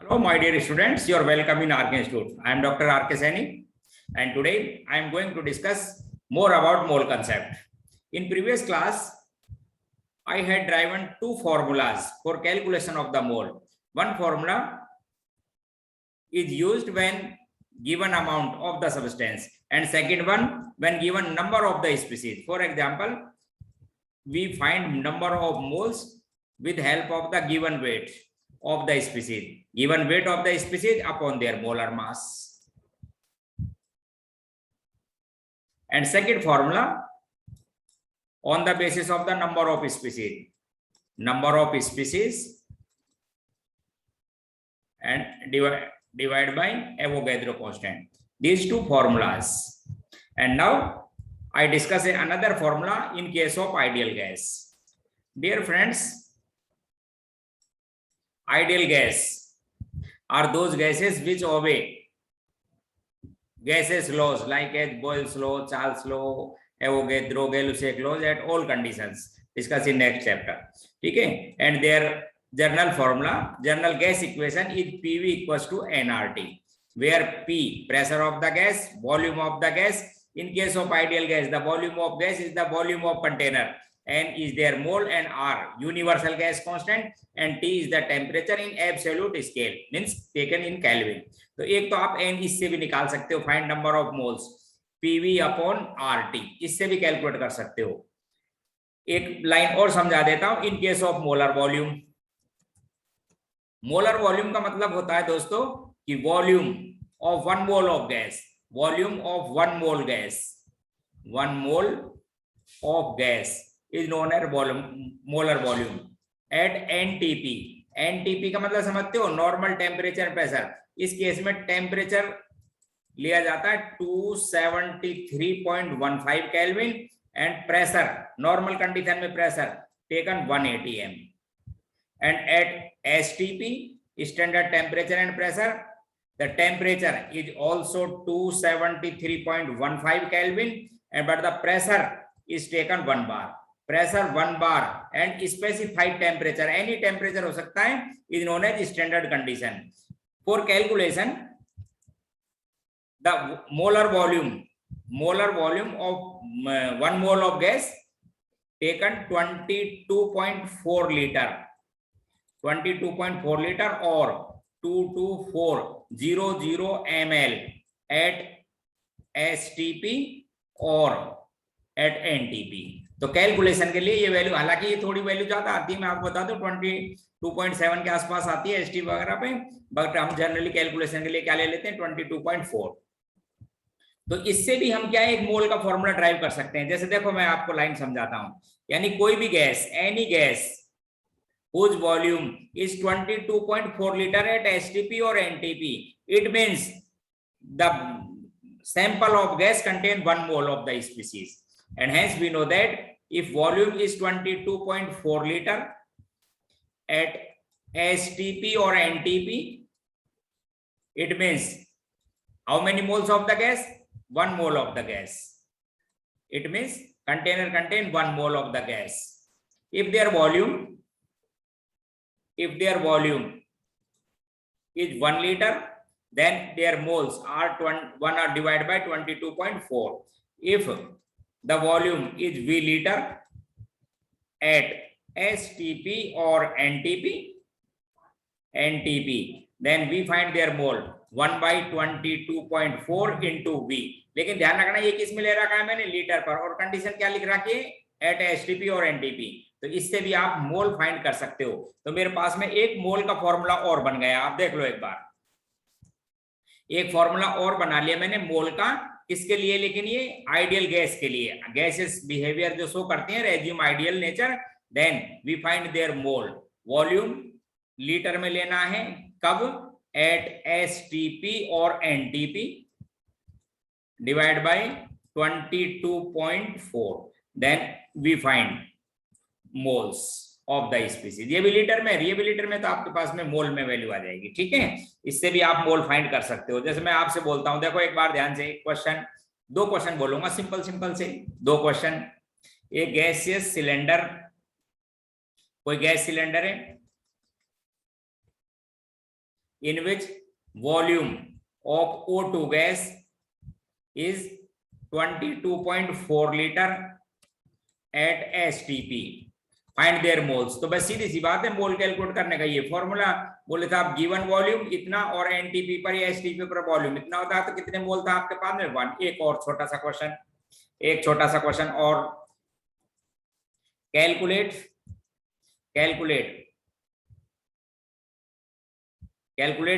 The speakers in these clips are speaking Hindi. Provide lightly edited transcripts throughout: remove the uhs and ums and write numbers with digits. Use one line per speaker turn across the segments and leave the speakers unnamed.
Hello, my dear students. You are welcome in RK Institute. I am Dr. RK Saini, and today I am going to discuss more about mole concept. In previous class, I had driven two formulas for calculation of the mole. One formula is used when given amount of the substance, and second one when given number of the species. For example, we find number of moles with help of the given weight of the species, given weight of the species upon their molar mass. And second formula on the basis of the number of species and divide by Avogadro constant. These two formulas. And now I discuss another formula in case of ideal gas. Dear friends, ideal gas are those gases which obey gases laws like as Boyle's law, Charles law, Avogadro, Gay-Lussac laws at all conditions. Discuss in next chapter. Okay, and their general formula, general gas equation is PV equals to nRT, where P pressure of the gas, volume of the gas. In case of ideal gas, the volume of gas is the volume of container. N is their mole and R universal gas constant and T is the temperature in absolute scale, means taken in Kelvin. तो एक तो आप N इससे भी निकाल सकते हो, find number of moles PV upon RT, इससे भी कैलकुलेट कर सकते हो. एक लाइन और समझा देता हूं. In case of molar volume, molar volume का मतलब होता है दोस्तों कि volume of one mole of gas, volume of one mole gas, one mole of gas is known as molar volume at NTP. NTP का मतलब समझते हो, नॉर्मल टेम्परेचर प्रेशर. इस केस में टेम्परेचर लिया जाता है 273.15 kelvin and pressure normal condition में pressure taken 180 m. And at STP standard temperature and pressure the temperature is also 273.15 kelvin and but the pressure is taken 1 bar. Pressure 1 bar and specified temperature, any temperature हो सकता है, is known as standard condition. For calculation, the molar volume of 1 mole of gas taken 22.4 liter, 22.4 liter or 22400 ml at STP or at NTP. तो कैलकुलेशन के लिए ये वैल्यू, हालांकि ये थोड़ी वैल्यू ज्यादा आती है, मैं आपको बता दूं 22.7 के आसपास आती है STP वगैरह पे, बट हम जनरली कैलकुलेशन के लिए क्या ले लेते हैं 22.4. तो इससे भी हम क्या है, एक मोल का फॉर्मूला ड्राइव कर सकते हैं. जैसे देखो मैं आपको लाइन समझाता हूं, यानी कोई भी gas, any gas whose volume is 22.4 liter at STP or NTP, it means the sample of gas contain 1 mole of the species. And hence we know that if volume is 22.4 liter at STP or NTP, it means how many moles of the gas? 1 mole of the gas. It means container contain 1 mole of the gas. If their volume is 1 liter, then their moles are 1 are divided by 22.4. If the volume is V liter at STP or NTP, then we find their mole 1 by 22.4 into V. लेकिन ध्यान रखना ये किस में ले रखा है मैंने, लीटर पर, और कंडीशन क्या लिख रखी है, at STP और NTP. तो इससे भी आप मोल फाइंड कर सकते हो. तो मेरे पास में एक मोल का फॉर्मूला और बन गया, आप देख लो एक बार. एक फॉर्मूला और बना लिया मैंने मोल का, किसके लिए, लेकिन ये आइडियल गैस के लिए. गैसेस बिहेवियर जो शो करते हैं, resume ideal nature, then we find their mole. Volume litre में लेना है, कब, एट STP और NTP divide by 22.4, then we find moles of the species. ये भी लीटर में, ये भी लीटर में, तो आपके पास में मोल में वैल्यू आ जाएगी. ठीक है, इससे भी आप मोल फाइंड कर सकते हो. जैसे मैं आपसे बोलता हूं, देखो एक बार ध्यान से क्वेश्चन, 2 क्वेश्चन बोलूंगा सिंपल से 2 क्वेश्चन. एक गैसियस सिलेंडर, कोई गैस सिलेंडर है, in which volume of O2 gas is 22.4 liter at STP. Find their moles. तो बस सीधी सी बात है, मोल कैलकुलेट करने का ये फॉर्मूला। बोले था आप गिवन वॉल्यूम इतना और एनटीपी पर या एसटीपी पर वॉल्यूम इतना होता है, तो कितने मोल था आपके पास में 1। एक और छोटा सा क्वेश्चन, एक छोटा सा क्वेश्चन और, calculate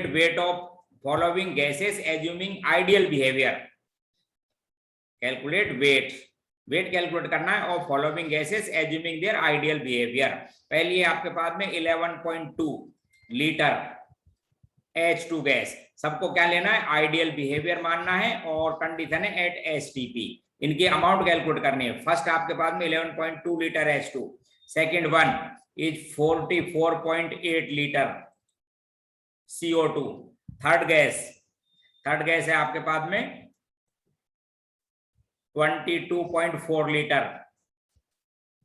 weight of following gases assuming ideal behaviour. Calculate weight calculate करना है और following gases assuming their ideal behaviour. पहले आपके पास में 11.2 लीटर H2 गैस, सबको क्या लेना है, आइडियल बिहेवियर मानना है और कंडीशन है एट एसटीपी। इनकी अमाउंट कैलकुलेट करनी है। फर्स्ट आपके पास में 11.2 litre H2, second one is 44.8 litre CO2, third gas है आपके पास में 22.4 लीटर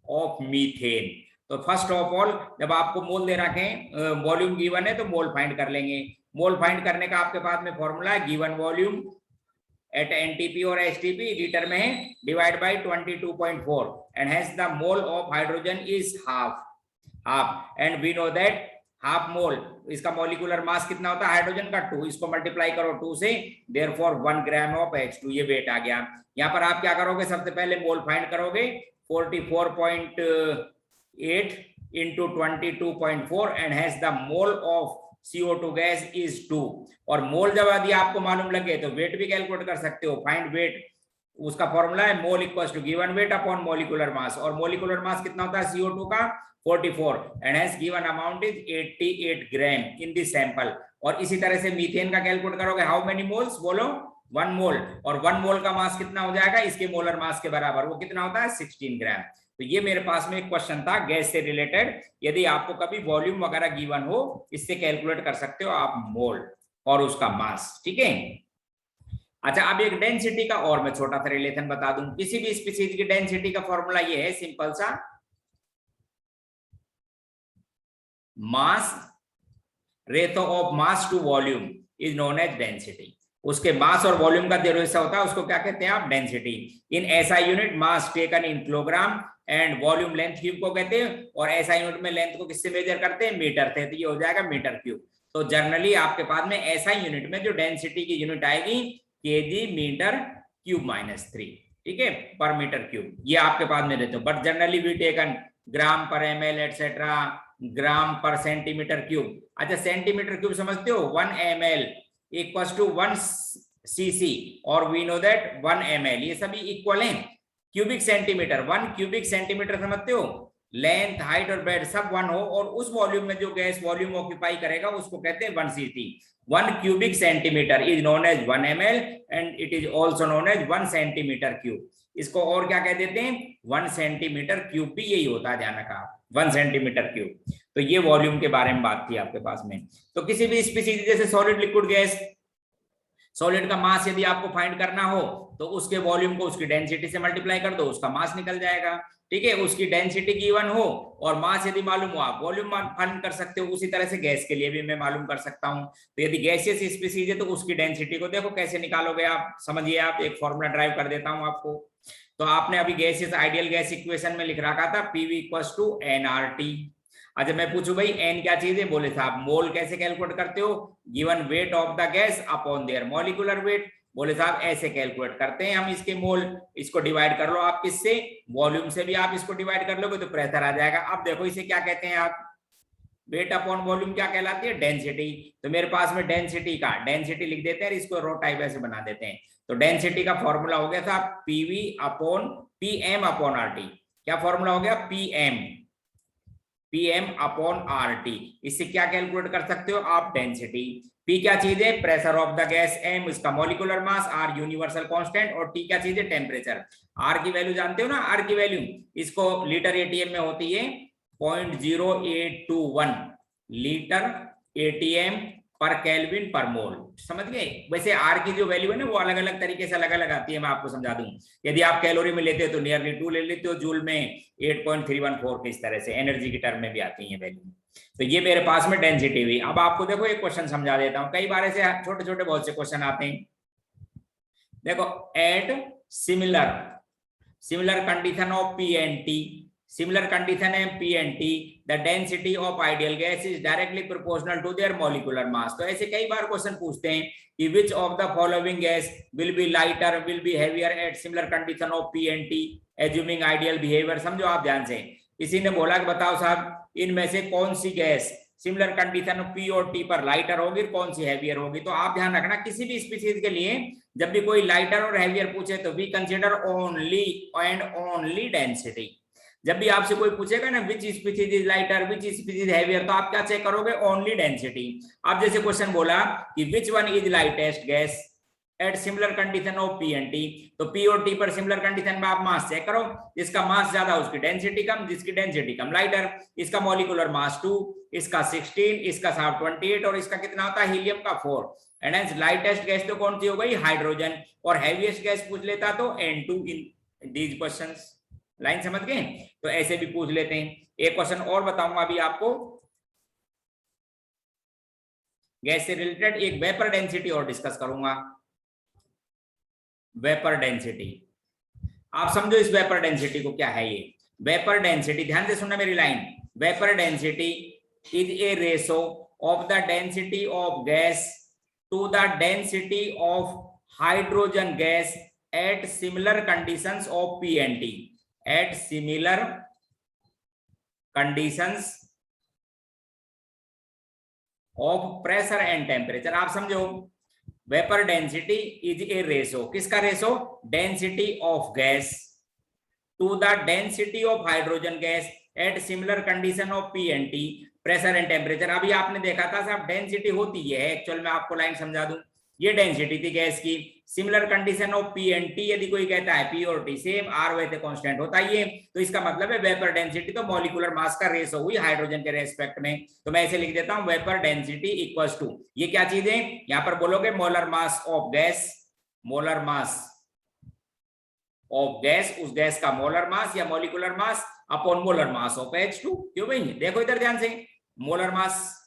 ऑफ मीथेन। तो फर्स्ट ऑफ ऑल जब आपको मोल दे रखे हैं, वॉल्यूम गिवन है, तो मोल फाइंड कर लेंगे। मोल फाइंड करने का आपके पास में फॉर्मूला है, गिवन वॉल्यूम एट एनटीपी और एसटीपी लीटर में है, divide by 22.4 and hence the mole of hydrogen is half and we know that half mole, इसका मॉलिक्यूलर मास कितना होता है हाइड्रोजन का 2, इसको मल्टीप्लाई करो 2 से, देयरफॉर 1 ग्राम ऑफ H2, ये वेट आ गया। यहाँ पर आप क्या करोगे, सबसे पहले मोल फाइंड करोगे 44.8 into 22.4 and has the mole of CO2 gas is 2। और मोल जब यदि आपको मालूम लगे तो वेट भी कैलकुलेट कर सकते हो। फाइंड वेट, उसका फॉर्मूला है mole equals to given weight upon molecular mass, और मॉलिक्यूलर मास कितना होता है CO2 का 44 and has given amount is 88 gram in this sample. और इसी तरह से मीथेन का कैलकुलेट करोगे, हाउ मेनी मोल्स, बोलो 1 मोल, और 1 मोल का मास कितना हो जाएगा, इसके मोलर मास के बराबर, वो कितना होता है 16 ग्राम। तो ये मेरे पास में एक क्वेश्चन था गैस से रिलेटेड। यदि आपको कभी वॉल्यूम वगैरह गिवन हो, इससे कैलकुलेट कर सकते हो आप मोल और उसका मास, ठीक है। अच्छा, अब एक डेंसिटी का और मैं छोटा सा रिलेशन बता दूं। किसी भी स्पीशीज की डेंसिटी का फॉर्मूला ये है, सिंपल सा, mass ratio of mass to volume is known as density. उसके मास और वॉल्यूम का जो रेशो होता है उसको क्या कहते हैं आप, density. In SI unit mass taken in kilogram and volume length cube को कहते हैं, और एसआई यूनिट में लेंथ को किससे मेजर करते हैं, मीटर से, तो ये हो जाएगा मीटर क्यूब। तो जनरली आपके पास में एसआई यूनिट में जो डेंसिटी की यूनिट आएगी केजी मीटर क्यूब -3, ठीक है, पर मीटर क्यूब, ये आपके पास में रहते हो। बट जनरली वी टेकन ग्राम पर ml एटसेट्रा, ग्राम पर सेंटीमीटर क्यूब। अच्छा, सेंटीमीटर क्यूब समझते हो, 1 ml इक्वल्स टू 1 cc और वी नो दैट 1 ml, ये सभी इक्वल हैं। क्यूबिक सेंटीमीटर, 1 क्यूबिक सेंटीमीटर समझते हो, लेंथ हाइट और ब्रेड सब 1 हो, और उस वॉल्यूम में जो गैस वॉल्यूम ऑक्यूपाई करेगा उसको कहते हैं 1 cc। 1 cubic centimeter is known as 1 ml and it is also known as 1 centimeter cube। इसको और क्या कह देते हैं, 1 सेंटीमीटर क्यूब भी यही होता है, ध्यान रखा, 1 सेंटीमीटर क्यूब। तो ये वॉल्यूम के बारे में बात थी आपके पास में। तो किसी भी स्पीशीज जैसे सॉलिड लिक्विड गैस, सॉलिड का मास यदि आपको फाइंड करना हो तो उसके वॉल्यूम को उसकी डेंसिटी से मल्टीप्लाई कर दो, उसका मास निकल जाएगा, ठीक है। उसकी डेंसिटी गिवन हो और मास यदि मालूम हो, आप वॉल्यूम फाइंड कर सकते हो। उसी तरह से गैस के लिए भी मैं मालूम कर सकता हूं। तो यदि गैसियस स्पीशीज है तो उसकी डेंसिटी को देखो कैसे निकालोगे आप, समझिए आप, एक फॉर्मूला ड्राइव कर देता हूं आपको। तो आपने अभी गैसियस आइडियल गैस इक्वेशन में लिख रखा था PV इक्वल्स टू nRT। अच्छा, मैं पूछूं भाई n क्या चीज है, बोले साहब मोल कैसे कैलकुलेट करते हो, given weight of the gas upon their molecular weight. बोले साहब ऐसे कैलकुलेट करते हैं हम इसके मोल, इसको डिवाइड कर लो आप किससे, वॉल्यूम से भी आप इसको डिवाइड कर लोगे तो प्रेशर आ जाएगा। अब देखो इसे क्या कहते हैं आप, वेट अपॉन वॉल्यूम क्या कहलाती है, डेंसिटी। तो मेरे पास में डेंसिटी का, डेंसिटी लिख देते हैं, इसको रो टाइप ऐसे बना देते हैं। तो डेंसिटी का फॉर्मूला हो गया था PM अपॉन RT। क्या फॉर्मूला हो गया, PM अपॉन RT। इससे क्या कैलकुलेट कर सकते हो आप, डेंसिटी। P क्या चीज है, pressure of the gas, M इसका मॉलिक्यूलर मास, R यूनिवर्सल कांस्टेंट, और T क्या चीज है, टेम्परेचर। R की वैल्यू जानते हो ना, R की वैल्यू इसको लीटर ATM में होती है 0.0821 लीटर ATM पर केल्विन पर मोल, समझ गए। वैसे आर की जो वैल्यू है ना वो अलग अलग तरीके से अलग अलग आती है, मैं आपको समझा दूं। यदि आप कैलोरी में लेते हो तो नियरली 2 ले लेते हो, जूल में 8.314 के, इस तरह से एनर्जी की टर्म में भी आती है वैल्यू। तो ये मेरे पास में डेंसिटी हुई। अब आपको देखो एक क्वेश्चन समझा देता हूं, कई बार ऐसे छोटे छोटे बहुत से क्वेश्चन आते हैं। देखो, at similar condition of P and T, similar condition है P and T, the density of ideal gas is directly proportional to their molecular mass. तो ऐसे कई बार क्वेश्चन पूछते हैं कि which of the following gas will be lighter, will be heavier at similar condition of P and T, assuming ideal behaviour. समझो आप ध्यान से, किसी ने बोला कि बताओ साहब इनमें से कौन सी गैस सिमिलर कंडीशन पी और टी पर लाइटर होगी, कौन सी हैवियर होगी। तो आप ध्यान रखना, किसी भी स्पीशीज के लिए जब भी कोई लाइटर और हैवियर पूछे तो we consider only and only density. जब भी आपसे कोई पूछेगा ना which species is lighter, which species heavier, तो आप क्या चेक करोगे, ओनली डेंसिटी। आप जैसे क्वेश्चन बोला कि which one is lightest gas at similar condition of P and T, तो पी और टी पर सिमिलर कंडीशन में आप मास चेक करो, जिसका मास ज्यादा उसकी डेंसिटी कम, जिसकी डेंसिटी कम लाइटर। इसका मॉलिक्यूलर मास 2, इसका 16, इसका 28 और इसका कितना होता है हीलियम का 4। एंड हेंस लाइटेस्ट गैस तो कौन सी हो गई, हाइड्रोजन, और हैवीएस्ट गैस पूछ लेता तो N2 in these questions. Line समझ गए। तो ऐसे भी पूछ लेते हैं। एक क्वेश्चन और बताऊंगा अभी आपको गैस से रिलेटेड, एक वेपर डेंसिटी और डिस्कस करूंगा। वेपर डेंसिटी, आप समझो इस वेपर डेंसिटी को क्या है। ये वेपर डेंसिटी, ध्यान से सुनना मेरी line, vapour density is a ratio of the density of gas to the density of hydrogen gas at similar conditions of P and T, at similar conditions of pressure and temperature. आप समझो vapour density is a ratio, किसका ratio, density of gas to the density of hydrogen gas at similar condition of P and T, pressure and temperature. अभी आपने देखा था साहब डेंसिटी होती है, एक्चुअल में आपको लाइन समझा दूं, ये डेंसिटी थी गैस की। Similar condition of P and T, यदि कोई कहता है पी और टी सेम, आर वैसे कांस्टेंट होता ही है, तो इसका मतलब है वेपर डेंसिटी तो मॉलिक्यूलर मास का रेशो हुई हाइड्रोजन के रेस्पेक्ट में। तो मैं ऐसे लिख देता हूं, वेपर डेंसिटी इक्वल्स टू, ये क्या चीज है, यहां पर बोलोगे molar mass of gas, molar mass of gas, उस गैस का मोलर मास या molecular mass upon molar mass of H2। क्यों भाई, देखो इधर ध्यान से, मोलर मास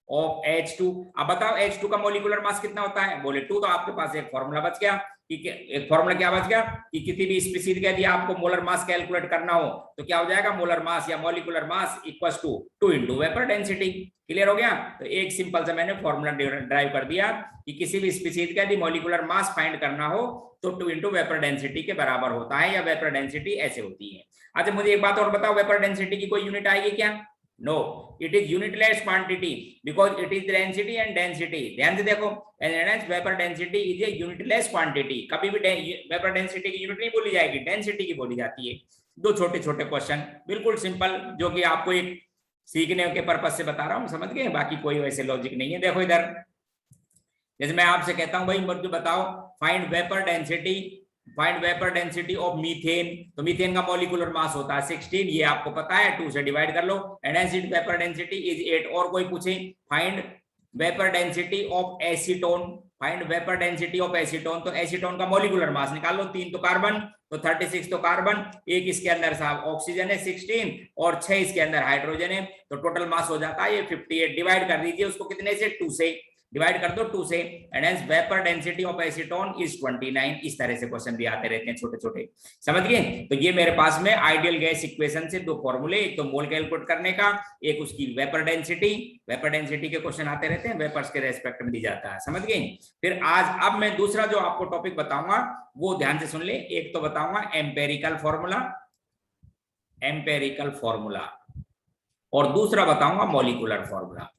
ऑफ H2। अब बताओ H2 का मॉलिक्यूलर मास कितना होता है, बोले 2, तो आपके पास एक फॉर्मूला बच गया कि एक फॉर्मूला क्या बच गया कि किसी भी स्पीशीज का यदि आपको मोलर मास कैलकुलेट करना हो तो क्या हो जाएगा, मोलर मास या molecular mass equals to 2 into vapour density. Clear हो गया। तो एक सिंपल सा मैंने फॉर्मूला ड्राइव कर दिया कि किसी भी स्पीशीज का यदि मॉलिक्यूलर मास फाइंड करना हो तो 2 इंटू वेपर डेंसिटी के बराबर होता है, या वेपर डेंसिटी ऐसे होती है। अच्छा मुझे एक बात और बताओ, वेपर डेंसिटी की कोई यूनिट आएगी क्या, No, it is unitless quantity because it is density and density. ध्यान से देखो, vapour density is A unitless quantity. कभी भी वेपर डेंसिटी की यूनिट नहीं बोली जाएगी, डेंसिटी की बोली जाती है। दो छोटे छोटे क्वेश्चन बिल्कुल सिंपल, जो कि आपको एक सीखने के पर्पज से बता रहा हूँ, समझ गए, बाकी कोई वैसे लॉजिक नहीं है। देखो इधर, जैसे मैं आपसे कहता हूँ भाई मुझे बताओ find vapour density, find vapour density of methane, तो मीथेन का मॉलिक्यूलर मास होता है 16, ये आपको पता है, 2 से डिवाइड कर लो। And acid vapour density is 8। और कोई पूछे find vapour density of acetone, find vapour density of acetone, तो एसीटोन का मॉलिक्यूलर मास निकाल लो, 3 तो कार्बन, तो 36 तो कार्बन, एक इसके अंदर साहब ऑक्सीजन है 16 और 6 इसके अंदर हाइड्रोजन है, तो टोटल मास हो जाता है ये 58। डिवाइड कर दीजिए उसको कितने से, 2 से, डिवाइड कर दो 2 से, and hence vapour density of acetone is 29। इस तरह से क्वेश्चन भी आते रहते हैं छोटे छोटे, समझ गए। तो ये मेरे पास में आइडियल गैस इक्वेशन से 2 फॉर्मूले, एक तो मोल कैलकुलेट करने का, एक उसकी वेपर डेंसिटी। वेपर डेंसिटी के क्वेश्चन आते रहते हैं, वेपर्स के रेस्पेक्ट में दी जाता है, समझ गए। फिर आज अब मैं दूसरा जो आपको टॉपिक बताऊंगा वो ध्यान से सुन ले। एक तो बताऊंगा एम्पेरिकल फॉर्मूला, एम्पेरिकल फॉर्मूला, और दूसरा बताऊंगा मॉलिक्यूलर फॉर्मूला,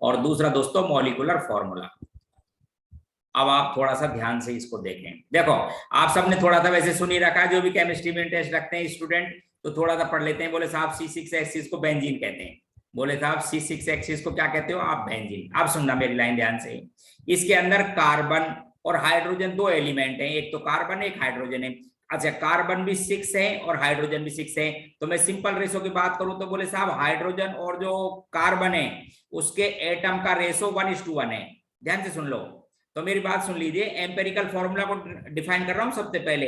और दूसरा दोस्तों मॉलिक्यूलर फॉर्मूला। अब आप थोड़ा सा ध्यान से इसको देखें। देखो आप सबने थोड़ा सा वैसे सुन ही रखा है, जो भी केमिस्ट्री में इंटरेस्ट रखते हैं स्टूडेंट तो थोड़ा सा पढ़ लेते हैं। बोले साहब C6 एक्सिस को बेंजीन कहते हैं, बोले साहब C6 एक्सिस को क्या कहते हो आप, बेंजीन। अब सुनना मेरी लाइन ध्यान से, इसके अंदर कार्बन और हाइड्रोजन 2 एलिमेंट हैं, एक तो कार्बन एक हाइड्रोजन है। अच्छा कार्बन भी 6 है और हाइड्रोजन भी 6 है, तो मैं सिंपल रेशो की बात करूं तो बोले साहब हाइड्रोजन और जो कार्बन है उसके एटम का रेशो 1:1 है। ध्यान से सुन लो, तो मेरी बात सुन लीजिए, एम्पेरिकल फॉर्मूला को डिफाइन कर रहा हूं सबसे पहले।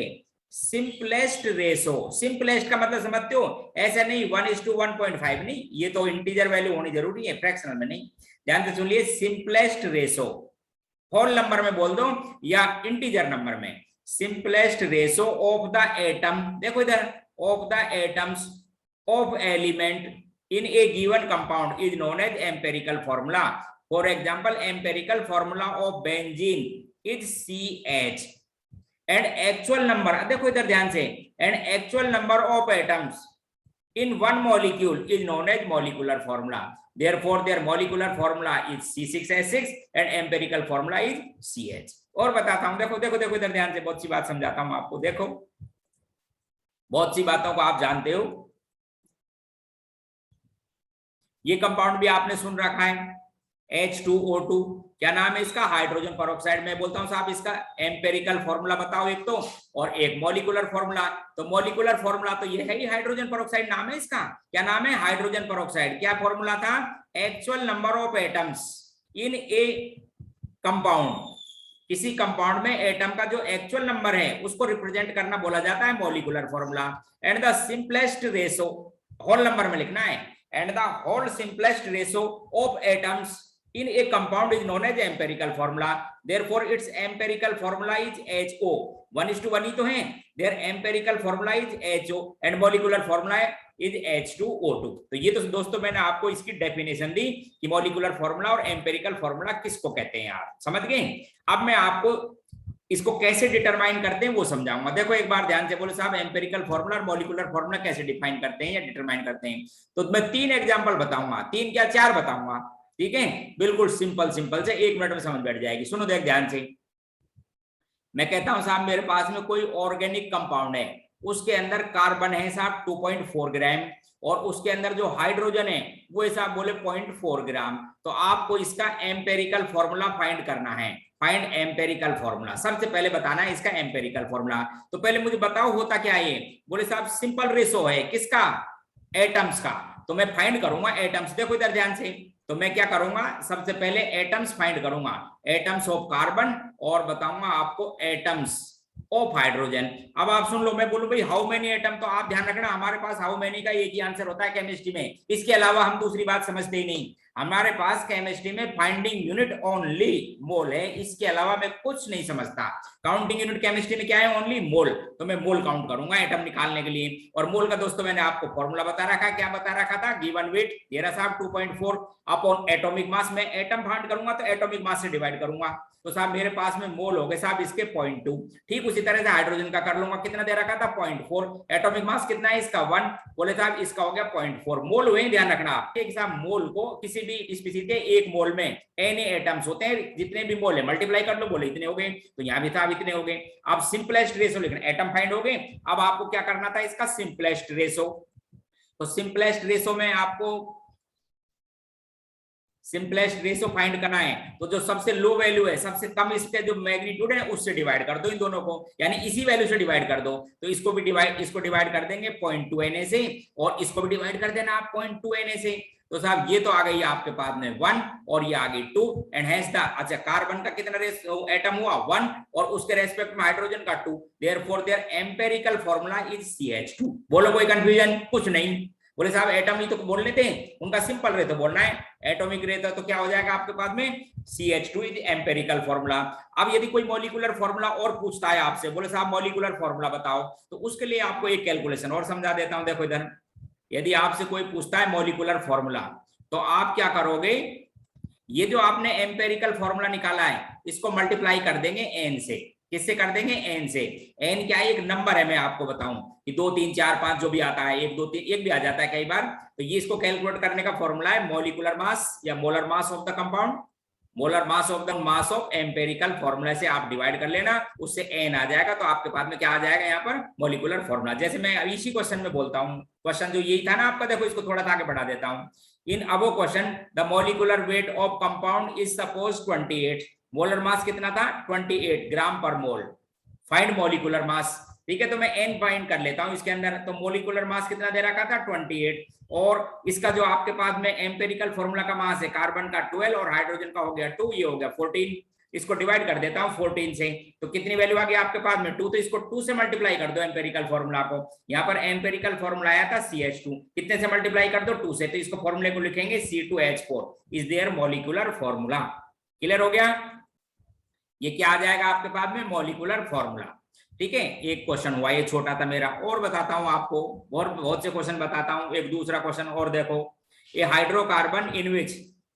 सिंपलेस्ट रेशो, सिंपलेस्ट का मतलब समझते हो, ऐसा नहीं 1:1.5 नहीं, ये तो इंटीजर वैल्यू होनी जरूरी है, फ्रैक्शनल में नहीं। ध्यान से सुनिए, सिंपलेस्ट रेशो होल नंबर में बोल दो या इंटीजर नंबर में, simplest ratio of the atom, देखो इधर, of the atoms of element in a given compound is known as empirical formula. For example empirical formula of benzene is CH and actual number, देखो इधर ध्यान से, and actual number of atoms in one molecule is known as molecular formula. Therefore their molecular formula is C6H6 and empirical formula is CH। और बताता हूं, देखो देखो देखो इधर ध्यान से, बहुत सी बात समझाता हूं आपको, देखो बहुत सी बातों को आप जानते हो। ये कंपाउंड भी आपने सुन रखा है H2O2, क्या नाम है इसका, हाइड्रोजन पेरोक्साइड। मैं बोलता हूं साहब इसका एम्पेरिकल फॉर्मूला बताओ एक तो, और एक मॉलिक्यूलर फॉर्मूला। तो मॉलिक्यूलर फॉर्मूला तो ये है ही हाइड्रोजन पेरोक्साइड, नाम है इसका, क्या नाम है, हाइड्रोजन पेरोक्साइड। क्या फॉर्मूला था, actual number of atoms in A compound, किसी कंपाउंड में एटम का जो एक्चुअल नंबर है उसको रिप्रेजेंट करना बोला जाता है molecular formula. And the simplest ratio, whole number में लिखना है, and the whole simplest ratio of atoms in a compound is known as empirical formula. Therefore its empirical formula is HO, 1:1 ही तो है, their empirical formula is HO and molecular formula is H2O2। तो ये तो दोस्तों मैंने आपको इसकी डेफिनेशन दी कि मॉलिक्यूलर फॉर्मूला और एम्पेरिकल फॉर्मूला किसको कहते हैं, आप समझ गए। अब मैं आपको इसको कैसे डिटरमाइन करते हैं वो समझाऊंगा। देखो एक बार ध्यान से, बोले साहब एम्पेरिकल फॉर्मूला और मॉलिक्यूलर फॉर्मूला कैसे डिफाइन करते हैं या डिटरमाइन करते हैं, तो मैं 3 एग्जांपल बताऊंगा, 3 क्या 4 बताऊंगा, ठीक है, बिल्कुल सिंपल सिंपल से 1 मिनट में समझ बैठ जाएगी। सुनो देख ध्यान से, मैं कहता हूं साहब मेरे पास में कोई ऑर्गेनिक कंपाउंड है, उसके अंदर कार्बन है साहब 2.4 ग्राम और उसके अंदर जो हाइड्रोजन है वो साहब बोले 0.4 ग्राम। तो आपको इसका एम्पेरिकल फॉर्मूला फाइंड करना है, फाइंड एम्पेरिकल फॉर्मूला। सबसे पहले बताना है इसका एम्पेरिकल फॉर्मूला। तो पहले मुझे बताओ होता क्या है, बोले साहब सिंपल रेशो है किसका, एटम्स का। तो मैं फाइंड करूंगा एटम्स, देखो इधर ध्यान से, तो मैं क्या करूंगा, सबसे पहले एटम्स फाइंड करूंगा, एटम्स ऑफ कार्बन और बताऊंगा आपको एटम्स ऑफ हाइड्रोजन। अब आप सुन लो, मैं बोलूं भाई हाउ मेनी एटम, तो आप ध्यान रखना हमारे पास हाउ मेनी का एक ही आंसर होता है केमिस्ट्री में, इसके अलावा हम दूसरी बात समझते ही नहीं। हमारे पास केमिस्ट्री में फाइंडिंग यूनिट ओनली मोल है, इसके अलावा मैं कुछ नहीं समझता। काउंटिंग यूनिट केमिस्ट्री में क्या है, ओनली मोल। तो मैं मोल काउंट करूंगा एटम निकालने के लिए। और मोल का दोस्तों मैंने आपको फॉर्मूला बता रखा, क्या बता रखा था, गिवन वेट तेरा साहब 2.4 अपॉन एटॉमिक मास। मैं एटम फाइंड करूंगा तो एटॉमिक मास से डिवाइड करूंगा, तो साहब मेरे पास में मोल हो गए साहब इसके 0.2। ठीक उसी तरह से हाइड्रोजन का कर लूंगा, कितना दे रखा था 0.4, एटॉमिक मास कितना है इसका 1, बोले साहब इसका हो गया 0.4 मोल हुए। ध्यान रखना आप एक साहब मोल को किसी भी स्पीशीज के एक मोल में n एटम्स होते हैं, जितने भी मोल है मल्टीप्लाई कर लो, बोले इतने हो गए, तो यहाँ भी साहब इतने हो गए। अब सिंपलेस्ट रेशो लिखना, एटम फाइंड हो गए, अब आपको क्या करना था इसका सिंपलेस्ट रेशो। तो सिंपलेस्ट रेशो में आपको सिंपलेस्ट रेशो फाइंड करना है, तो जो सबसे लो वैल्यू है, सबसे कम इसके जो मैग्नीट्यूड है उससे डिवाइड कर दो इन दोनों को, यानी इसी वैल्यू से डिवाइड कर दो। तो इसको भी डिवाइड, इसको डिवाइड कर देंगे 0.2 Na से और इसको भी डिवाइड कर देना आप 0.2 Na से। तो साहब ये तो आ गई आपके पास में 1 और ये आ गई 2 एंड हेंस द, अच्छा कार्बन का कितना रेशो एटम हुआ 1 और उसके रेस्पेक्ट में हाइड्रोजन का 2, therefore their empirical formula is CH2। बोलो कोई कंफ्यूजन, कुछ नहीं। बोले साहब एटम ही तो बोलने थे, उनका सिंपल रहता बोलना है, एटॉमिक रहता तो क्या हो जाएगा आपके पास में CH2 इज एम्पेरिकल फॉर्मूला। अब यदि कोई मॉलिक्यूलर फॉर्मूला और पूछता है आपसे, बोले साहब मॉलिक्यूलर फॉर्मूला बताओ, तो उसके लिए आपको एक कैलकुलेशन और समझा देता हूं। देखो इधर, यदि आपसे कोई पूछता है मॉलिक्यूलर फॉर्मूला, तो आप क्या करोगे, ये जो आपने एम्पेरिकल फॉर्मूला निकाला है इसको मल्टीप्लाई कर देंगे n से। किससे कर देंगे, n से। n क्या है, एक नंबर है, मैं आपको बताऊं कि 2 3 4 5 जो भी आता है, 1 2 3 1 भी आ जाता है कई बार। तो ये इसको कैलकुलेट करने का फॉर्मूला है मॉलिक्यूलर मास या molar mass of the compound, molar mass of the mass of empirical formula से आप डिवाइड कर लेना, उससे n आ जाएगा, तो आपके पास में क्या आ जाएगा यहाँ पर मॉलिक्यूलर फॉर्मूला। जैसे मैं अभी इसी क्वेश्चन में बोलता हूँ, क्वेश्चन जो यही था ना आपका, देखो इसको थोड़ा सा आगे बढ़ा देता हूँ। In above question the molecular weight of compound is suppose 28, molar mass कितना था 28 ग्राम पर मोल, फाइंड मॉलिक्यूलर मास। ठीक है, तो मैं n फाइंड कर लेता हूं इसके अंदर। तो मोलिकुलर मास कितना दे रखा था 28, और इसका जो आपके पास में एम्पेरिकल फॉर्मूला का मास है कार्बन का 12 और हाइड्रोजन का हो गया 2, ये हो गया 14। इसको डिवाइड कर देता हूं 14 से, तो कितनी वैल्यू आ गई आपके पास में 2, तो इसको 2 से मल्टीप्लाई कर दो एम्पेरिकल फॉर्मूला को। यहाँ पर एम्पेरिकल फॉर्मूला आया था CH2, कितने से मल्टीप्लाई कर दो 2 से, तो इसको फॉर्मूले को लिखेंगे C2H4 is their molecular formula. Clear हो गया, ये क्या आ जाएगा आपके पास में मॉलिक्यूलर फॉर्मूला। ठीक है, एक क्वेश्चन हुआ, ये छोटा था मेरा, और बताता हूं आपको, और बहुत से क्वेश्चन बताता हूं। एक दूसरा क्वेश्चन और देखो, a hydrocarbon in which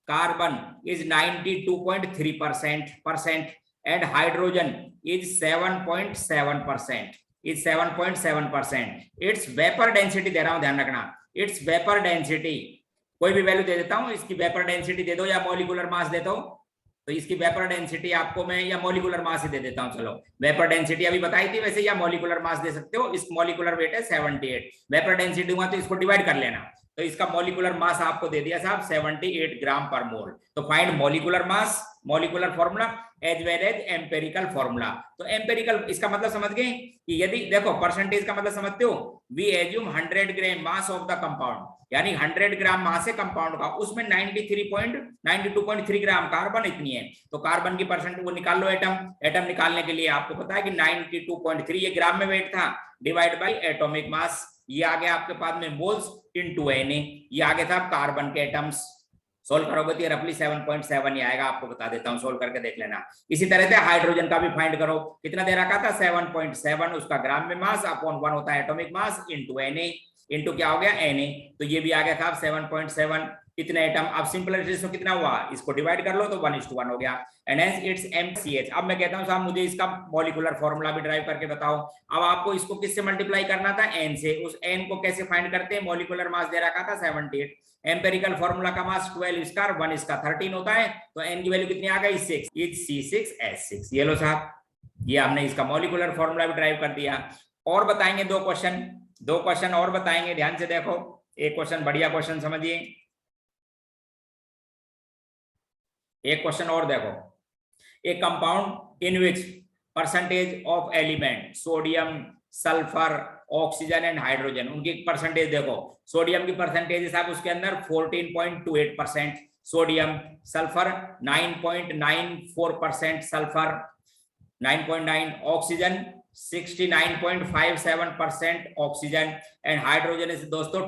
carbon is 92.3% and hydrogen is 7.7%, is 7.7%. its vapour density दे रहा हूं, ध्यान रखना, its वेपर डेंसिटी, कोई भी वैल्यू दे देता हूं, इसकी वेपर डेंसिटी दे दो या मॉलिक्यूलर मास दे दो, तो इसकी वेपर डेंसिटी आपको मैं या मॉलिक्यूलर मास ही दे देता हूं। चलो, वेपर डेंसिटी अभी बताई थी वैसे, या मॉलिक्यूलर मास दे सकते हो। इस मॉलिक्यूलर वेट है 78, वेपर डेंसिटी हुआ तो इसको डिवाइड कर लेना, तो इसका मॉलिक्यूलर मास आपको दे दिया साहब 78 ग्राम पर मोल। तो find molecular mass, molecular formula as well as empirical formula. तो एम्पेरिकल इसका मतलब समझ गए कि यदि देखो परसेंटेज का मतलब समझते हो, we assume 100 gram mass of the compound, यानी 100 ग्राम मास है कंपाउंड का, उसमें 92.3 ग्राम कार्बन इतनी है, तो कार्बन की परसेंट वो निकाल लो। एटम निकालने के लिए आपको पता है कि 92.3 ये ग्राम में वेट था, डिवाइड बाय एटॉमिक मास, ये आ गया आपके पास में मोल्स इनटू Na, ये आ गया था कार्बन के एटम्स। सोल्व करोगे तो रफली 7.7 ही आएगा, आपको बता देता हूं, सोल्व करके देख लेना। इसी तरह से हाइड्रोजन का भी फाइंड करो, कितना दे रखा था 7.7, उसका ग्राम में मास अपॉन 1 होता है atomic mass into Na, into क्या हो गया Na, तो ये भी आ गया था 7.7। कितने एटम, अब सिंपल रेशियो कितना हुआ, इसको डिवाइड कर लो तो 1:1 हो गया, एंड हेंस इट्स MCH। अब मैं कहता हूं साहब मुझे इसका मॉलिक्यूलर फॉर्मूला भी ड्राइव करके बताओ। अब आपको इसको किससे मल्टीप्लाई करना था, n से। उस n को कैसे फाइंड करते हैं, मॉलिक्यूलर मास दे रखा था 78, एम्पेरिकल फॉर्मूला का मास 12 स्क्वायर 1 इसका 13 होता है, तो n की वैल्यू कितनी आ गई 6, इज C6H6। ये लो साहब, ये हमने इसका मॉलिक्यूलर फॉर्मूला भी ड्राइव कर दिया। और बताएंगे दो क्वेश्चन और बताएंगे, ध्यान से देखो। एक क्वेश्चन, बढ़िया क्वेश्चन समझिए, एक क्वेश्चन और देखो, ए compound in which percentage of element sodium, sulphur, oxygen and hydrogen, उनकी परसेंटेज देखो। सोडियम की परसेंटेज साहब उसके अंदर 14.28% sodium, sulphur 9.94% sulphur 9.9, oxygen 69.57% oxygen, and hydrogen is दोस्तों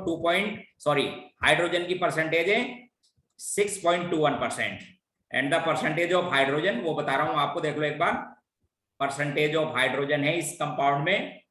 हाइड्रोजन की परसेंटेज है 6.21%, and the percentage of hydrogen वो बता रहा हूं आपको, देख लो एक बार। परसेंटेज ऑफ हाइड्रोजन है इस कंपाउंड में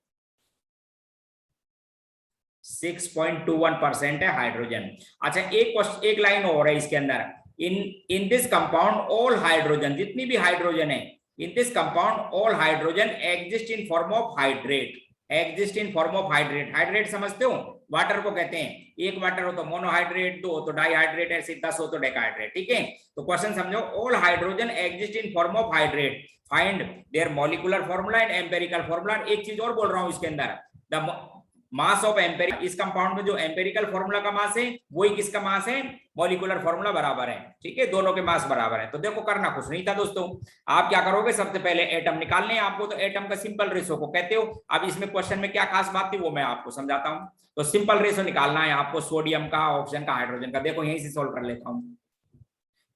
6.21% है हाइड्रोजन। अच्छा, एक लाइन और है इसके अंदर, in this compound all hydrogen, जितनी भी हाइड्रोजन है, in this compound all hydrogen exist in form of hydrate, exist in form of hydrate. Hydrate समझते हो, वाटर को कहते हैं, एक वाटर हो तो मोनोहाइड्रेट, 2 हो तो डाइहाइड्रेट, ऐसे 10 हो तो डेकाहाइड्रेट। ठीक है, तो क्वेश्चन समझो, all hydrogen exist in form of hydrate, find their molecular formula and empirical formula. एक चीज और बोल रहा हूं इसके अंदर, द मास ऑफ एम्पेरिकल, इस कंपाउंड में जो एम्पेरिकल फॉर्मूला का मास है वही किसका मास है, मॉलिक्यूलर फॉर्मूला बराबर है। ठीक है, दोनों के मास बराबर है। तो देखो करना कुछ नहीं था दोस्तों, आप क्या करोगे, सबसे पहले एटम निकालने हैं आपको, तो एटम का सिंपल रेशो को कहते हो। अब इसमें क्वेश्चन में क्या खास बात थी वो मैं आपको समझाता हूं। तो सिंपल रेशो निकालना है आपको सोडियम का, ऑक्सीजन का, हाइड्रोजन का। देखो यहीं से सोल्व कर लेता हूं।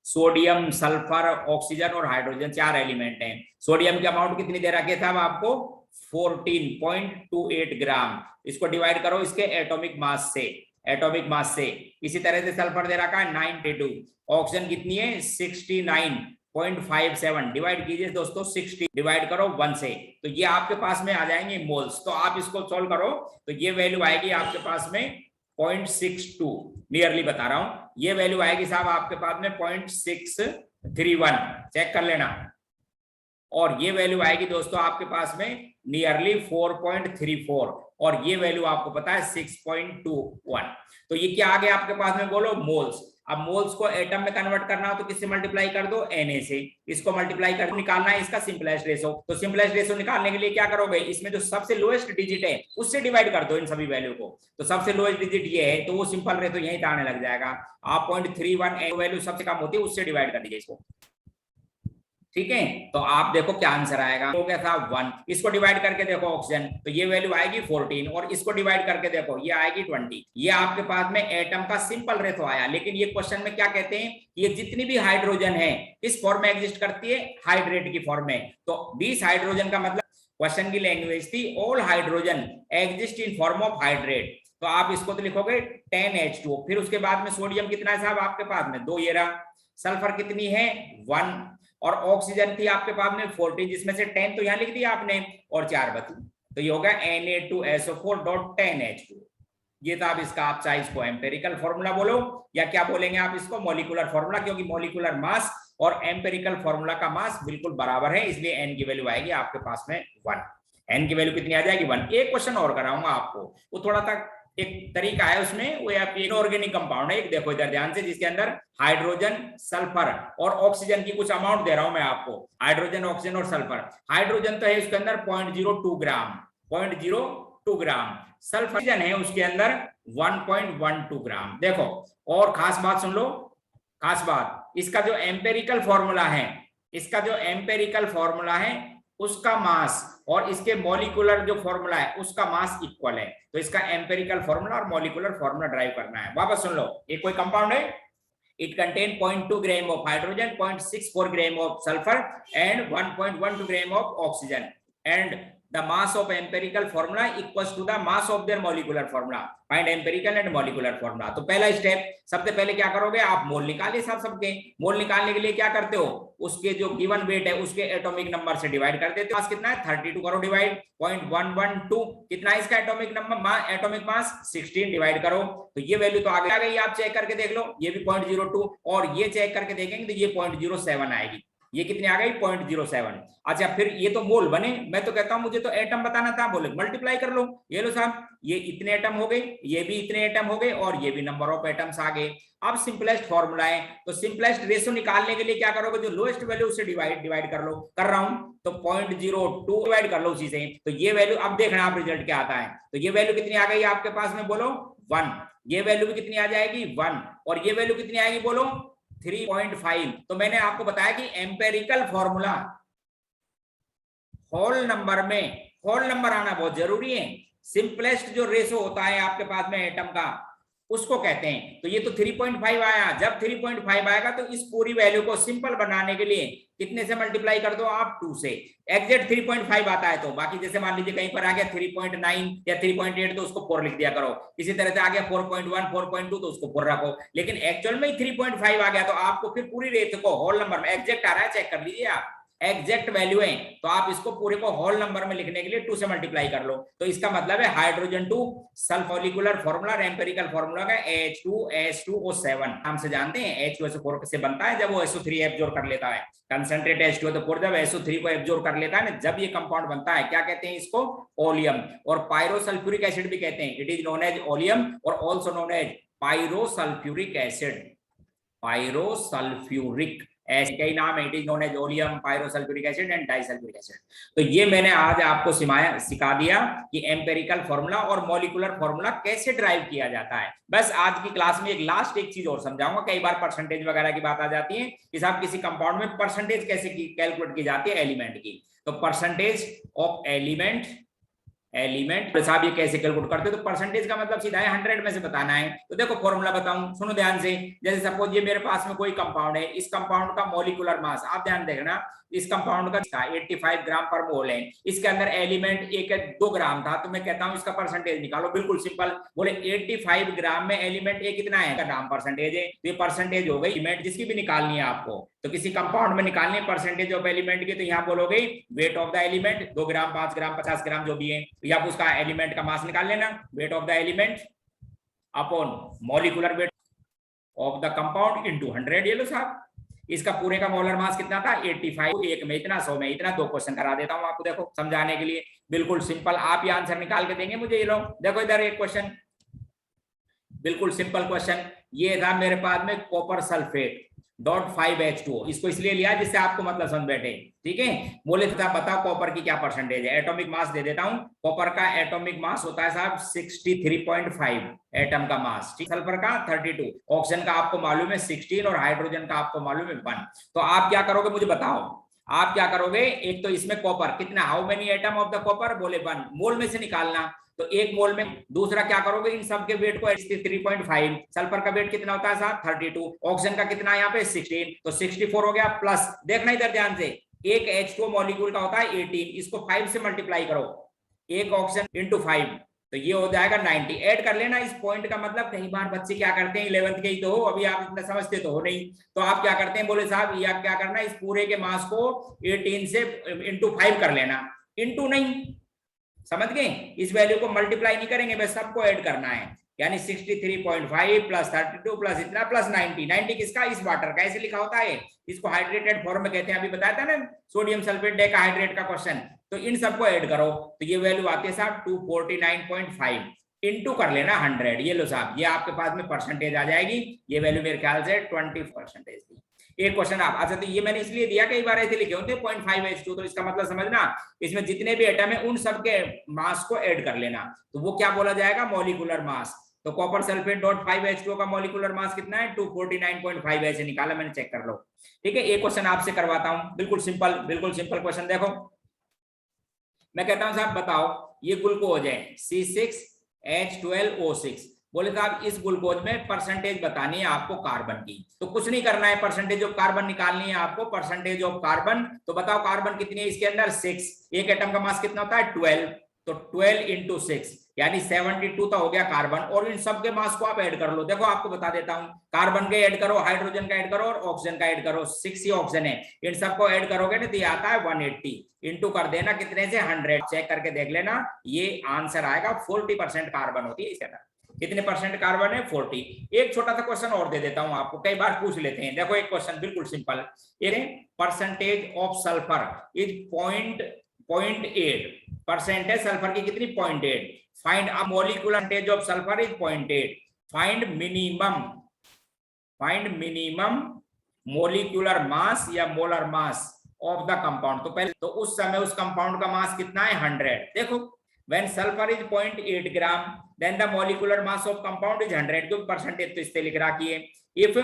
सोडियम, सल्फर, ऑक्सीजन और हाइड्रोजन 4 एलिमेंट हैं। सोडियम की अमाउंट कितनी दे रखी था आपको 14.28 ग्राम, इसको डिवाइड करो इसके एटॉमिक मास से, एटॉमिक मास से। इसी तरह से सल्फर दे रखा है 92, ऑक्सीजन कितनी है 69.57, डिवाइड कीजिए दोस्तों 60 डिवाइड करो 1 से, तो ये आपके पास में आ जाएंगे मोल्स। तो आप इसको सॉल्व करो तो ये वैल्यू आएगी आपके पास में 0.62, नियरली बता रहा हूं, ये वैल्यू आएगी साहब आपके पास में 0.631, चेक कर लेना। और ये वैल्यू आएगी दोस्तों आपके पास में नियरली 4.34, और ये वैल्यू आपको पता है 6.21। तो ये क्या आ गया आपके पास में, बोलो मोल्स। अब मोल्स को एटम में कन्वर्ट करना हो तो किससे मल्टीप्लाई कर दो, Na से। इसको मल्टीप्लाई कर निकालना है इसका सिंपलेस्ट रेशो। तो सिंपलेस्ट रेशो निकालने के लिए क्या करोगे, इसमें जो सबसे लोएस्ट डिजिट है उससे डिवाइड कर दो इन सभी वैल्यू को। तो सबसे लोएस्ट डिजिट ये है, तो वो सिंपल रेशो यहीं आने लग जाएगा। आप 0.31 वैल्यू सबसे कम होती है उससे डिवाइड कर दीजिए इसको। ठीक है, तो आप देखो क्या आंसर आएगा। हो गया था 1, इसको डिवाइड करके देखो ऑक्सीजन, तो ये वैल्यू आएगी 14, और इसको डिवाइड करके देखो ये आएगी 20। ये आपके पास में एटम का सिंपल रेशो आया। लेकिन ये क्वेश्चन में क्या कहते हैं, ये जितनी भी हाइड्रोजन है किस फॉर्म में एग्जिस्ट करती है, हाइड्रेट की फॉर्म में। तो 20 हाइड्रोजन का मतलब क्वेश्चन की लैंग्वेज थी all hydrogen exist in form of hydrate. तो आप इसको तो लिखोगे 10H2। फिर उसके बाद में सोडियम कितना है साहब आपके पास में 2, ये रहा। सल्फर कितनी है 1, और ऑक्सीजन थी आपके पास में 40, जिसमें से 10 तो यहां लिख दिया आपने, और 4 बची। तो ये होगा Na2SO4.10H2। ये था। अब इसका आप चाहे इसको एम्पेरिकल फॉर्मूला बोलो या क्या बोलेंगे आप इसको, मॉलिक्यूलर फॉर्मूला, क्योंकि मॉलिक्यूलर मास और एम्पेरिकल फॉर्मूला का मास बिल्कुल बराबर है, इसलिए एन की वैल्यू आएगी आपके पास में 1। एन की वैल्यू कितनी आ जाएगी 1। एक क्वेश्चन और कराऊंगा आपको, वो थोड़ा सा एक तरीका है उसमें, वो इनऑर्गेनिक कंपाउंड है। एक देखो इधर ध्यान से, जिसके अंदर हाइड्रोजन, सल्फर और ऑक्सीजन की कुछ अमाउंट दे रहा हूं मैं आपको। हाइड्रोजन, ऑक्सीजन और सल्फर। हाइड्रोजन तो है उसके अंदर 0.02 ग्राम, 0.02 ग्राम। सल्फर है उसके अंदर 1.12 ग्राम। देखो, और खास बात सुन लो, खास बात, इसका जो एम्पेरिकल फॉर्मूला है, इसका जो एम्पेरिकल फॉर्मूला है उसका मास और इसके मॉलिक्यूलर जो फॉर्मूला है उसका मास इक्वल है। तो इसका एम्पेरिकल फॉर्मूला और मॉलिक्यूलर फॉर्मूला ड्राइव करना है। वापस सुन लो, एक कोई कंपाउंड है, it contain 0.2 gram of hydrogen, 0.64 gram of sulfur and 1.12 gram of oxygen, and the mass of empirical formula equals to the mass of their molecular formula. Find empirical and molecular formula. तो पहला स्टेप, सबसे पहले क्या करोगे आप, मोल निकालिए सब सबके। मोल निकालने के लिए क्या करते हो, उसके जो गिवन वेट है उसके एटॉमिक नंबर से डिवाइड कर देते हो। मास कितना है 32 करो डिवाइड, 0.112 कितना है इसका atomic number, atomic mass 16 divide करो, तो ये वैल्यू तो आ गई। आप चेक करके देख लो, ये भी 0.02, और ये चेक करके देखेंगे तो ये 0.07 आएगी। ये कितनी आ गई 0.07। अच्छा, फिर ये तो मोल बने। मैं तो कहता हूं मुझे तो एटम बताना था, बोले मल्टीप्लाई कर लो। ये लो साहब, ये इतने एटम हो गए, ये भी इतने एटम हो गए, और ये भी नंबर ऑफ एटम्स आ गए। अब सिंपलेस्ट फॉर्मूला है, तो सिंपलेस्ट रेशियो निकालने के लिए क्या करोगे, जो लोएस्ट वैल्यू उससे डिवाइड कर लो। कर रहा हूं, तो 0.02 डिवाइड कर लो उसी से। तो ये वैल्यू अब देखना आप रिजल्ट क्या आता है। तो ये वैल्यू कितनी आ गई आपके पास में, बोलो 1। ये वैल्यू भी कितनी आ जाएगी 1, और ये वैल्यू कितनी आएगी बोलो 3.5। तो मैंने आपको बताया कि एम्पेरिकल फॉर्मूला होल नंबर में, होल नंबर आना बहुत जरूरी है। सिंपलेस्ट जो रेशो होता है आपके पास में एटम का, उसको कहते हैं। तो ये तो 3.5 आया। जब 3.5 आएगा तो इस पूरी वैल्यू को सिंपल बनाने के लिए कितने से मल्टीप्लाई कर दो आप, 2 से। एग्जैक्ट 3.5 आता है तो, बाकी जैसे मान लीजिए कहीं पर आ गया 3.9 या 3.8 तो उसको 4 लिख दिया करो। इसी तरह से आ गया 4.1, 4.2 तो उसको 4 रखो। लेकिन एक्चुअल में 3.5 आ गया तो आपको फिर पूरी रेट को होल नंबर में, एग्जैक्ट आ रहा है चेक कर लीजिए आप, एग्जैक्ट वैल्यू है, तो आप इसको पूरे को होल नंबर में लिखने के लिए 2 से मल्टीप्लाई कर लो। तो इसका मतलब है हाइड्रोजन 2 सल्फोलिकुलर फॉर्मूला, एम्पिरिकल फॉर्मूला का H2S2O7 नाम से जानते हैं। H2SO4 से बनता है जब वो SO3 एब्जॉर्ब कर लेता है। कंसंट्रेट H2O4 जब SO3 को एब्जॉर्ब कर लेता है ना, जब ये कंपाउंड बनता है, क्या कहते हैं इसको, ओलियम। और पायरोसल्फ्यूरिक एसिड भी कहते हैं। It is known as oleum और also known as pyrosulphuric acid. Pyrosulphuric ऐसे कई नाम है। It is known as oleum, pyrosulphuric acid and disulphuric acid. तो ये मैंने आज आपको सिखा दिया कि एम्पेरिकल फॉर्मूला और मॉलिक्यूलर फॉर्मूला कैसे ड्राइव किया जाता है। बस आज की क्लास में एक चीज और समझाऊंगा। कई बार परसेंटेज वगैरह की बात आ जाती है कि साहब किसी कंपाउंड में परसेंटेज कैसे कैलकुलेट की जाती है एलिमेंट की। तो परसेंटेज ऑफ एलिमेंट साहब ये कैसे कैलकुलेट करते हो, तो परसेंटेज का मतलब सीधा है 100 में से बताना है। तो देखो फॉर्मूला बताऊं, सुनो ध्यान से। जैसे सपोज ये मेरे पास में कोई कंपाउंड है, इस कंपाउंड का मॉलिक्यूलर मास आप ध्यान देखना, इस कंपाउंड का 85 ग्राम पर मोल है। इसके अंदर एलिमेंट 2 ग्राम था, तो मैं कहता हूं इसका परसेंटेज निकालो। बिल्कुल सिंपल, बोले 85 ग्राम में एलिमेंट ए कितना है, ग्राम परसेंटेज है। तो ये परसेंटेज हो गई एलिमेंट जिसकी भी निकालनी है आपको। तो किसी कंपाउंड में निकालनी है परसेंटेज ऑफ एलिमेंट की, तो यहाँ बोलोगे वेट ऑफ द एलिमेंट, 2 ग्राम 5 ग्राम 50 ग्राम जो भी है, या आप उसका एलिमेंट का मास निकाल लेना, weight of the element upon molecular weight of the compound into 100। ये लो साहब, इसका पूरे का मोलर मास कितना था 85, एक में इतना 100 में इतना। 2 क्वेश्चन करा देता हूं आपको, देखो समझाने के लिए बिल्कुल सिंपल। आप ये आंसर निकाल के देंगे मुझे। ये लो देखो इधर एक क्वेश्चन, बिल्कुल सिंपल क्वेश्चन। ये था मेरे पास में कॉपर सल्फेट .5H2O। इसको इसलिए लिया जिससे आपको मतलब समझ बैठे, ठीक है। बोले बताओ कॉपर की क्या परसेंटेज है। एटॉमिक मास दे देता हूं। कॉपर का एटॉमिक मास होता है साहब 63.5 एटम का मास, सल्फर का 32, ऑक्सीजन का आपको मालूम है 16 और हाइड्रोजन का आपको मालूम है 1। तो आप क्या करोगे मुझे बताओ। आप क्या करोगे, एक तो इसमें कॉपर कितना, how many atom of the copper, बोले 1, मोल में से निकालना, तो 1 मोल में। दूसरा क्या करोगे, इन सब के वेट को 63.5, सल्फर का वेट कितना होता है साहब 32, ऑक्सीजन का कितना है यहाँ पे 16, तो 64 हो गया, प्लस देखना इधर ध्यान से, एक H2O मॉलिक्यूल का होता है 18, इसको 5 से मल्टीप्लाई करो, एक ऑक्सीजन इंटू 5, तो ये हो जाएगा 90। ऐड कर लेना इस पॉइंट का मतलब, कई बार बच्चे क्या करते हैं 11th के ही तो हो, अभी आप इतना समझते तो हो नहीं, तो आप क्या करते हैं, बोले साहब ये आप क्या करना, इस पूरे के मास को 18 से इंटू 5 कर लेना, इंटू नहीं, समझ गए, इस वैल्यू को मल्टीप्लाई नहीं करेंगे, बस सबको ऐड करना है, यानी 63.5 प्लस 32 प्लस इतना प्लस 90 किसका, इस वाटर का, ऐसे लिखा होता है, इसको हाइड्रेटेड फॉर्म में कहते हैं, अभी बताया था ना सोडियम सल्फेट डेकाहाइड्रेट का क्वेश्चन, तो इन सबको ऐड करो, तो ये वैल्यू आती है साहब 249.5, इंटू कर लेना 100, ये लो साहब, ये आपके पास में परसेंटेज आ जाएगी, ये वैल्यू मेरे ख्याल से 20% थी। एक क्वेश्चन आप, अच्छा तो ये मैंने इसलिए दिया, कई बार ऐसे लिखे होते हैं 0.5H2, तो इसका मतलब समझना, इसमें जितने भी एटम है उन सबके मास को ऐड कर लेना, तो वो क्या बोला जाएगा, मॉलिक्यूलर मास। तो कॉपर सल्फेट डॉट 5H2O का मॉलिक्यूलर मास कितना है 249.5, ऐसे निकाला मैंने, चेक कर लो, ठीक है। एक क्वेश्चन आपसे करवाता हूं, बिल्कुल सिंपल क्वेश्चन, देखो मैं कहता हूं साहब बताओ, ये ग्लूकोज है C6H12O6, बोले साहब इस ग्लूकोज में परसेंटेज बतानी है आपको कार्बन की, तो कुछ नहीं करना है, परसेंटेज ऑफ कार्बन निकालनी है आपको, परसेंटेज ऑफ कार्बन, तो बताओ कार्बन कितनी है इसके अंदर 6, एक एटम का मास कितना होता है 12, तो 12 इंटू 6 यानी 72 तो हो गया कार्बन, और इन सब के मास को आप ऐड कर लो, देखो आपको बता देता हूं, कार्बन का ऐड करो, हाइड्रोजन का ऐड करो और ऑक्सीजन का ऐड करो, 6 ही ऑक्सीजन है, इन सबको ऐड करोगे ना तो ये आता है 180, इंटू कर देना कितने से 100, चेक करके देख लेना, ये आंसर आएगा 40% कार्बन होती है इसके अंदर, कितने परसेंट कार्बन है 40। एक छोटा सा क्वेश्चन और दे देता हूं आपको, कई बार पूछ लेते हैं, देखो एक क्वेश्चन बिल्कुल simple, percentage of sulphur is 0.8 percent है, सल्फर की कितनी 0.8, find a molecular percentage of sulphur is 0.8, find minimum molecular mass या molar mass of the compound, तो पहले तो उस समय उस कंपाउंड का मास कितना है 100, देखो when sulfur is 0.8 gram then the molecular mass of compound is 100, क्योंकि परसेंटेज तो इससे लिख रखी है, if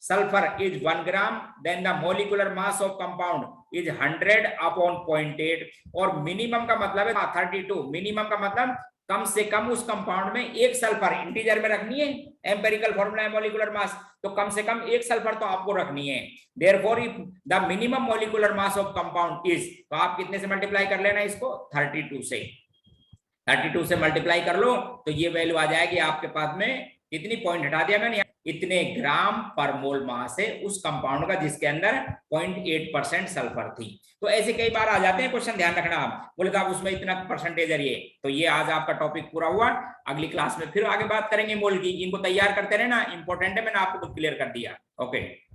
sulfur is 1 gram then the molecular mass of compound is 100 upon 0.8, और मिनिमम का मतलब है 32, मिनिमम का मतलब कम से कम उस कंपाउंड में एक सल्फर इंटीजर में रखनी है, एम्पिरिकल फॉर्मूला है मॉलिक्यूलर मास, तो कम से कम एक सल्फर तो आपको रखनी है, therefore if the minimum molecular mass of compound is, तो आप कितने से मल्टीप्लाई कर लेना इसको 32 से मल्टीप्लाई कर लो, तो ये वैल्यू आ जाएगी आपके पास में, इतनी पॉइंट हटा दिया मैंने, इतने ग्राम पर मोल मास है उस कंपाउंड का जिसके अंदर 0.8% सल्फर थी। तो ऐसे कई बार आ जाते हैं क्वेश्चन, ध्यान रखना आप, बोले साहब उसमें इतना परसेंटेज है ये, तो ये आज आपका टॉपिक पूरा हुआ, अगली क्लास में फिर आगे बात करेंगे मोल की, इनको तैयार करते रहना, इंपॉर्टेंट है, मैंने आपको क्लियर कर दिया, ओके।